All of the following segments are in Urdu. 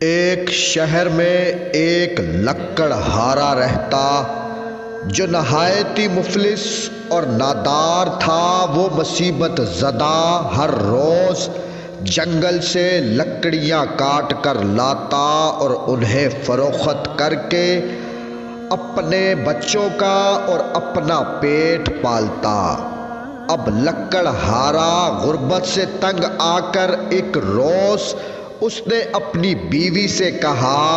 ایک شہر میں ایک لکڑہارا رہتا جو نہایتی مفلس اور نادار تھا۔ وہ مصیبت زدہ ہر روز جنگل سے لکڑیاں کاٹ کر لاتا اور انہیں فروخت کر کے اپنے بچوں کا اور اپنا پیٹ پالتا۔ اب لکڑہارا غربت سے تنگ آ کر ایک روز اس نے اپنی بیوی سے کہا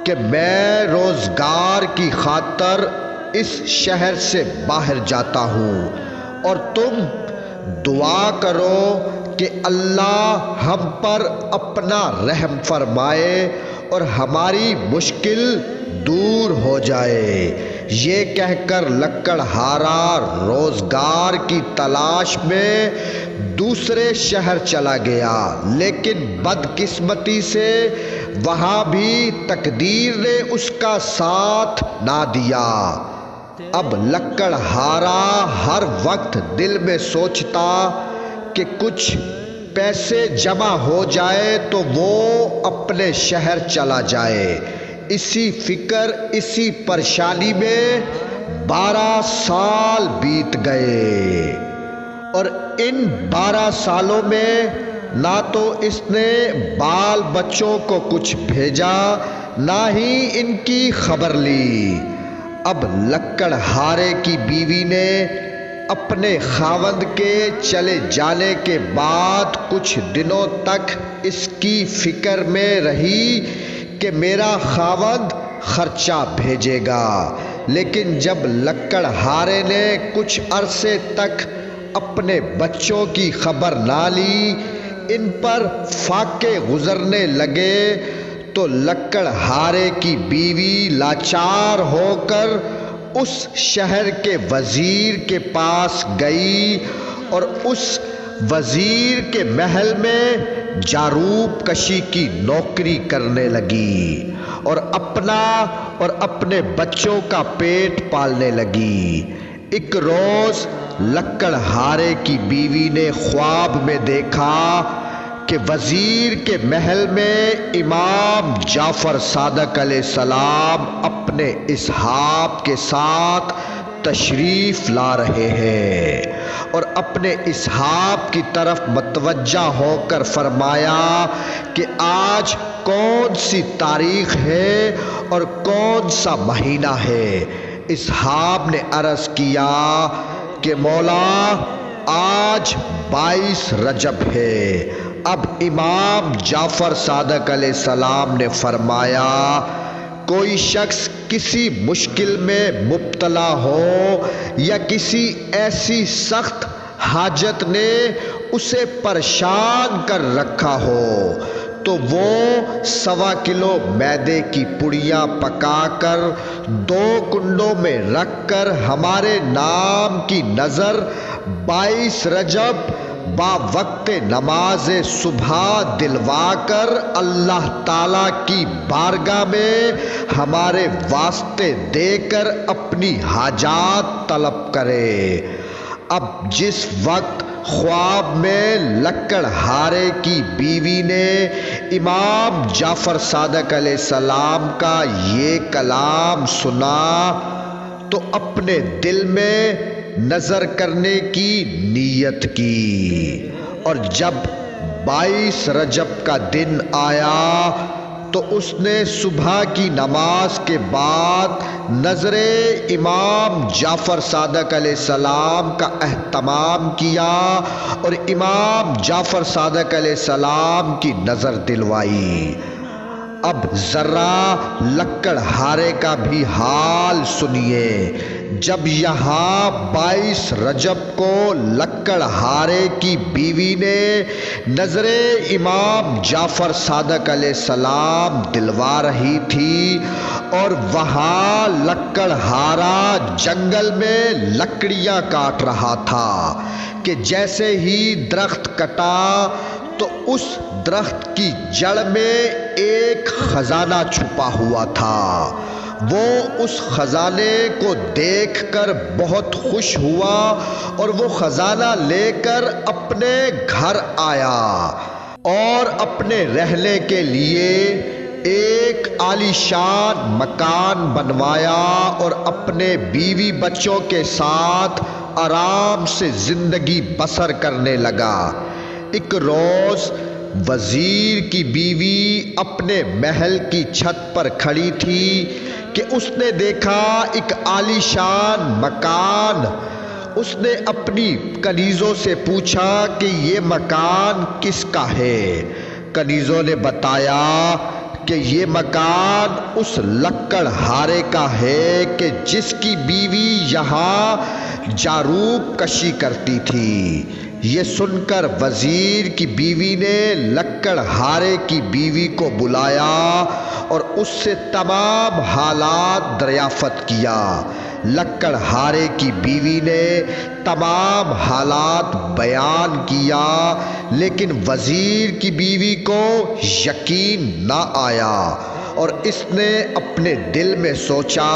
کہ میں روزگار کی خاطر اس شہر سے باہر جاتا ہوں اور تم دعا کرو کہ اللہ ہم پر اپنا رحم فرمائے اور ہماری مشکل دور ہو جائے۔ یہ کہہ کر لکڑہارا روزگار کی تلاش میں دوسرے شہر چلا گیا، لیکن بدقسمتی سے وہاں بھی تقدیر نے اس کا ساتھ نہ دیا۔ اب لکڑہارا ہر وقت دل میں سوچتا کہ کچھ پیسے جمع ہو جائے تو وہ اپنے شہر چلا جائے۔ اسی فکر، اسی پریشانی میں 12 سال بیت گئے، اور ان 12 سالوں میں نہ تو اس نے بال بچوں کو کچھ بھیجا، نہ ہی ان کی خبر لی۔ اب لکڑہارے کی بیوی نے اپنے خاوند کے چلے جانے کے بعد کچھ دنوں تک اس کی فکر میں رہی کہ میرا خاوند خرچہ بھیجے گا، لیکن جب لکڑہارے نے کچھ عرصے تک اپنے بچوں کی خبر نہ لی، ان پر فاقے گزرنے لگے، تو لکڑہارے کی بیوی لاچار ہو کر اس شہر کے وزیر کے پاس گئی اور اس وزیر کے محل میں جاروب کشی کی نوکری کرنے لگی اور اپنا اور اپنے بچوں کا پیٹ پالنے لگی۔ ایک روز لکڑہارے کی بیوی نے خواب میں دیکھا کہ وزیر کے محل میں امام جعفر صادق علیہ السلام اپنے اصحاب کے ساتھ تشریف لا رہے ہیں، اور اپنے اصحاب کی طرف متوجہ ہو کر فرمایا کہ آج کون سی تاریخ ہے اور کون سا مہینہ ہے؟ اصحاب نے عرض کیا کہ مولا آج 22 رجب ہے۔ اب امام جعفر صادق علیہ السلام نے فرمایا کوئی شخص کسی مشکل میں مبتلا ہو یا کسی ایسی سخت حاجت نے اسے پریشان کر رکھا ہو تو وہ 1.25 کلو میدے کی پڑیاں پکا کر 2 کنڈوں میں رکھ کر ہمارے نام کی نظر 22 رجب با وقت نماز صبح دلوا کر اللہ تعالیٰ کی بارگاہ میں ہمارے واسطے دے کر اپنی حاجات طلب کرے۔ اب جس وقت خواب میں لکڑہارے کی بیوی نے امام جعفر صادق علیہ السلام کا یہ کلام سنا تو اپنے دل میں نظر کرنے کی نیت کی، اور جب 22 رجب کا دن آیا تو اس نے صبح کی نماز کے بعد نظر امام جعفر صادق علیہ السلام کا اہتمام کیا اور امام جعفر صادق علیہ السلام کی نظر دلوائی۔ اب ذرا لکڑہارے کا بھی حال سنیے۔ جب یہاں 22 رجب کو لکڑہارے کی بیوی نے نظر امام جعفر صادق علیہ السلام دلوا رہی تھی اور وہاں لکڑہارا جنگل میں لکڑیاں کاٹ رہا تھا کہ جیسے ہی درخت کٹا تو اس درخت کی جڑ میں ایک خزانہ چھپا ہوا تھا۔ وہ اس خزانے کو دیکھ کر بہت خوش ہوا اور وہ خزانہ لے کر اپنے گھر آیا اور اپنے رہنے کے لیے ایک عالیشان مکان بنوایا اور اپنے بیوی بچوں کے ساتھ آرام سے زندگی بسر کرنے لگا۔ ایک روز وزیر کی بیوی اپنے محل کی چھت پر کھڑی تھی کہ اس نے دیکھا ایک عالیشان مکان۔ اس نے اپنی کنیزوں سے پوچھا کہ یہ مکان کس کا ہے؟ کنیزوں نے بتایا کہ یہ مکان اس لکڑ ہارے کا ہے کہ جس کی بیوی یہاں جاروب کشی کرتی تھی۔ یہ سن کر وزیر کی بیوی نے لکڑ ہارے کی بیوی کو بلایا اور اس سے تمام حالات دریافت کیا۔ لکڑ ہارے کی بیوی نے تمام حالات بیان کیا، لیکن وزیر کی بیوی کو یقین نہ آیا اور اس نے اپنے دل میں سوچا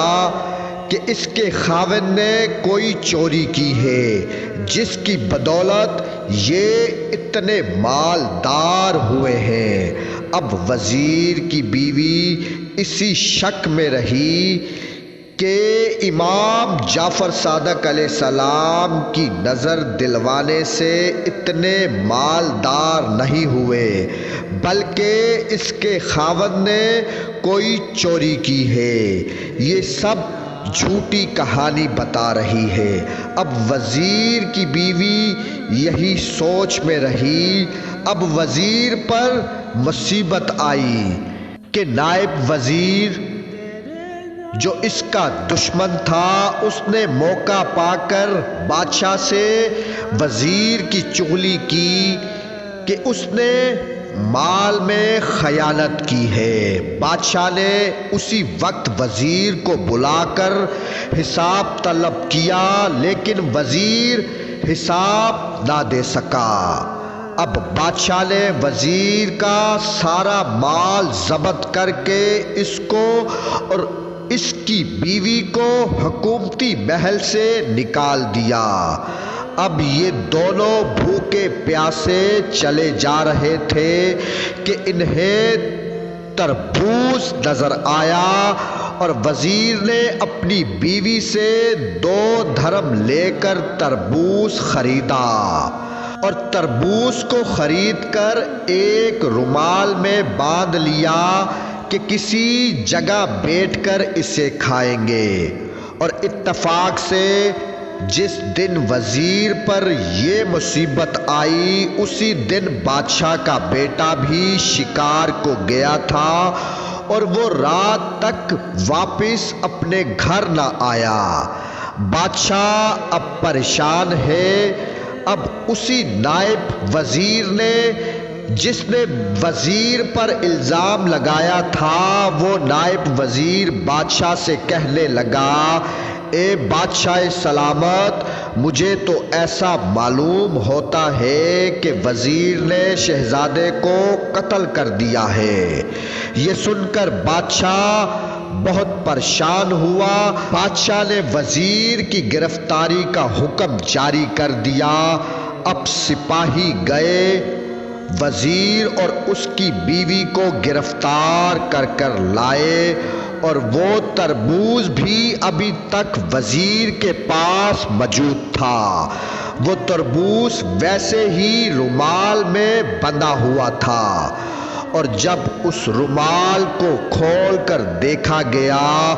کہ اس کے خاوند نے کوئی چوری کی ہے جس کی بدولت یہ اتنے مالدار ہوئے ہیں۔ اب وزیر کی بیوی اسی شک میں رہی کہ امام جعفر صادق علیہ السلام کی نظر دلوانے سے اتنے مالدار نہیں ہوئے، بلکہ اس کے خاوند نے کوئی چوری کی ہے۔ یہ سب جھوٹی کہانی بتا رہی ہے۔ اب وزیر کی بیوی یہی سوچ میں رہی۔ اب وزیر پر مصیبت آئی کہ نائب وزیر جو اس کا دشمن تھا، اس نے موقع پا کر بادشاہ سے وزیر کی چغلی کی کہ اس نے مال میں خیانت کی ہے۔ بادشاہ نے اسی وقت وزیر کو بلا کر حساب طلب کیا، لیکن وزیر حساب نہ دے سکا۔ اب بادشاہ نے وزیر کا سارا مال ضبط کر کے اس کو اور اس کی بیوی کو حکومتی محل سے نکال دیا۔ اب یہ دونوں بھوکے پیاسے چلے جا رہے تھے کہ انہیں تربوز نظر آیا اور وزیر نے اپنی بیوی سے 2 درہم لے کر تربوز خریدا اور تربوز کو خرید کر ایک رومال میں باندھ لیا کہ کسی جگہ بیٹھ کر اسے کھائیں گے۔ اور اتفاق سے جس دن وزیر پر یہ مصیبت آئی، اسی دن بادشاہ کا بیٹا بھی شکار کو گیا تھا اور وہ رات تک واپس اپنے گھر نہ آیا۔ بادشاہ اب پریشان ہے۔ اب اسی نائب وزیر نے جس نے وزیر پر الزام لگایا تھا، وہ نائب وزیر بادشاہ سے کہنے لگا، اے بادشاہ سلامت، مجھے تو ایسا معلوم ہوتا ہے کہ وزیر نے شہزادے کو قتل کر دیا ہے۔ یہ سن کر بادشاہ بہت پریشان ہوا۔ بادشاہ نے وزیر کی گرفتاری کا حکم جاری کر دیا۔ اب سپاہی گئے، وزیر اور اس کی بیوی کو گرفتار کر کر لائے اور وہ تربوز بھی ابھی تک وزیر کے پاس موجود تھا۔ وہ تربوز ویسے ہی رومال میں بندھا ہوا تھا اور جب اس رومال کو کھول کر دیکھا گیا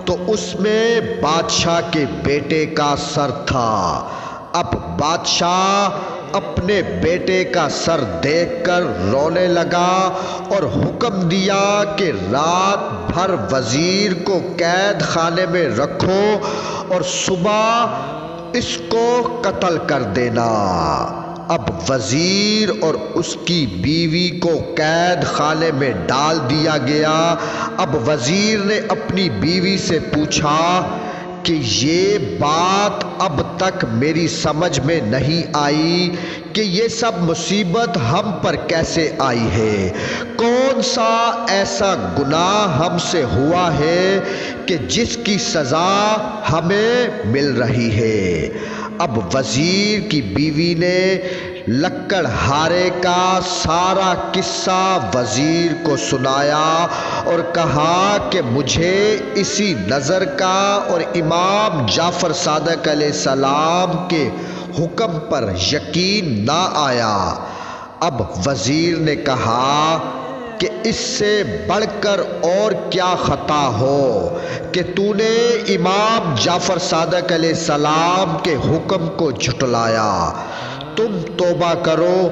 تو اس میں بادشاہ کے بیٹے کا سر تھا۔ اب بادشاہ اپنے بیٹے کا سر دیکھ کر رونے لگا اور حکم دیا کہ رات بھر وزیر کو قید خانے میں رکھو اور صبح اس کو قتل کر دینا۔ اب وزیر اور اس کی بیوی کو قید خانے میں ڈال دیا گیا۔ اب وزیر نے اپنی بیوی سے پوچھا کہ یہ بات اب تک میری سمجھ میں نہیں آئی کہ یہ سب مصیبت ہم پر کیسے آئی ہے۔ کون سا ایسا گناہ ہم سے ہوا ہے کہ جس کی سزا ہمیں مل رہی ہے۔ اب وزیر کی بیوی نے لکڑہارے کا سارا قصہ وزیر کو سنایا اور کہا کہ مجھے اسی نظر کا اور امام جعفر صادق علیہ السلام کے حکم پر یقین نہ آیا۔ اب وزیر نے کہا کہ اس سے بڑھ کر اور کیا خطا ہو کہ تو نے امام جعفر صادق علیہ السلام کے حکم کو جھٹلایا۔ تم توبہ کرو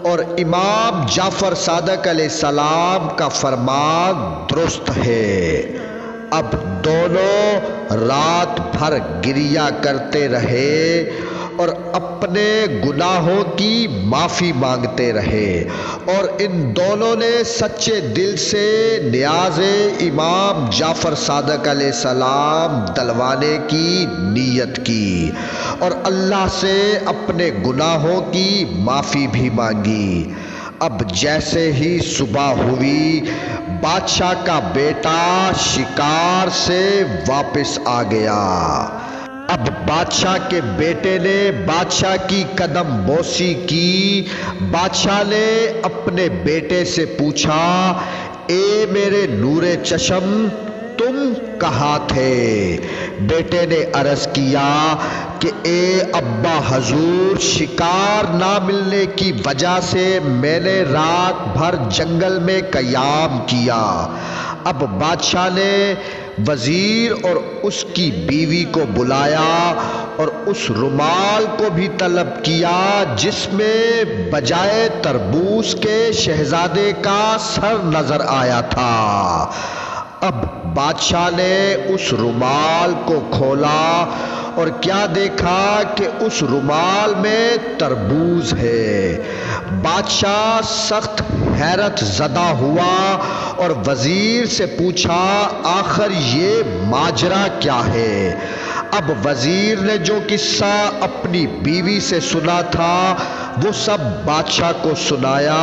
اور امام جعفر صادق علیہ السلام کا فرمان درست ہے۔ اب دونوں رات بھر گریہ کرتے رہے اور اپنے گناہوں کی معافی مانگتے رہے، اور ان دونوں نے سچے دل سے نیاز امام جعفر صادق علیہ السلام دلوانے کی نیت کی اور اللہ سے اپنے گناہوں کی معافی بھی مانگی۔ اب جیسے ہی صبح ہوئی، بادشاہ کا بیٹا شکار سے واپس آ گیا۔ اب بادشاہ کے بیٹے نے بادشاہ کی قدم بوسی کی۔ بادشاہ نے اپنے بیٹے سے پوچھا، اے میرے نور چشم، تم کہاں تھے؟ بیٹے نے عرض کیا کہ اے ابا حضور، شکار نہ ملنے کی وجہ سے میں نے رات بھر جنگل میں قیام کیا۔ اب بادشاہ نے وزیر اور اس کی بیوی کو بلایا اور اس رومال کو بھی طلب کیا جس میں بجائے تربوز کے شہزادے کا سر نظر آیا تھا۔ اب بادشاہ نے اس رومال کو کھولا اور کیا دیکھا کہ اس رومال میں تربوز ہے۔ بادشاہ سخت حیرت زدہ ہوا اور وزیر سے پوچھا، آخر یہ ماجرا کیا ہے؟ اب وزیر نے جو قصہ اپنی بیوی سے سنا تھا وہ سب بادشاہ کو سنایا۔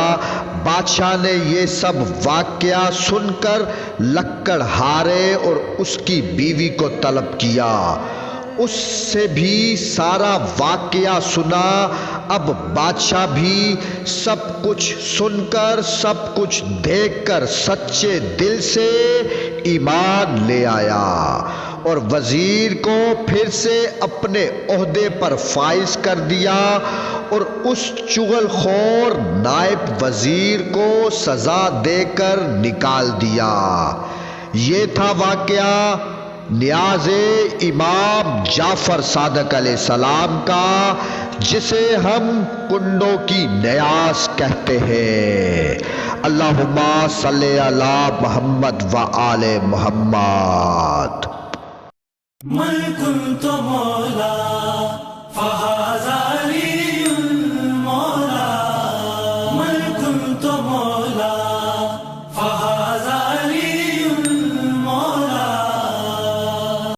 بادشاہ نے یہ سب واقعہ سن کر لکڑہارے اور اس کی بیوی کو طلب کیا، اس سے بھی سارا واقعہ سنا۔ اب بادشاہ بھی سب کچھ سن کر، سب کچھ دیکھ کر سچے دل سے ایمان لے آیا اور وزیر کو پھر سے اپنے عہدے پر فائز کر دیا اور اس چغل خور نائب وزیر کو سزا دے کر نکال دیا۔ یہ تھا واقعہ نیاز امام جعفر صادق علیہ السلام کا، جسے ہم کنڈوں کی نیاز کہتے ہیں۔ اللہم صلی علی محمد و آل محمد۔ من كنت مولا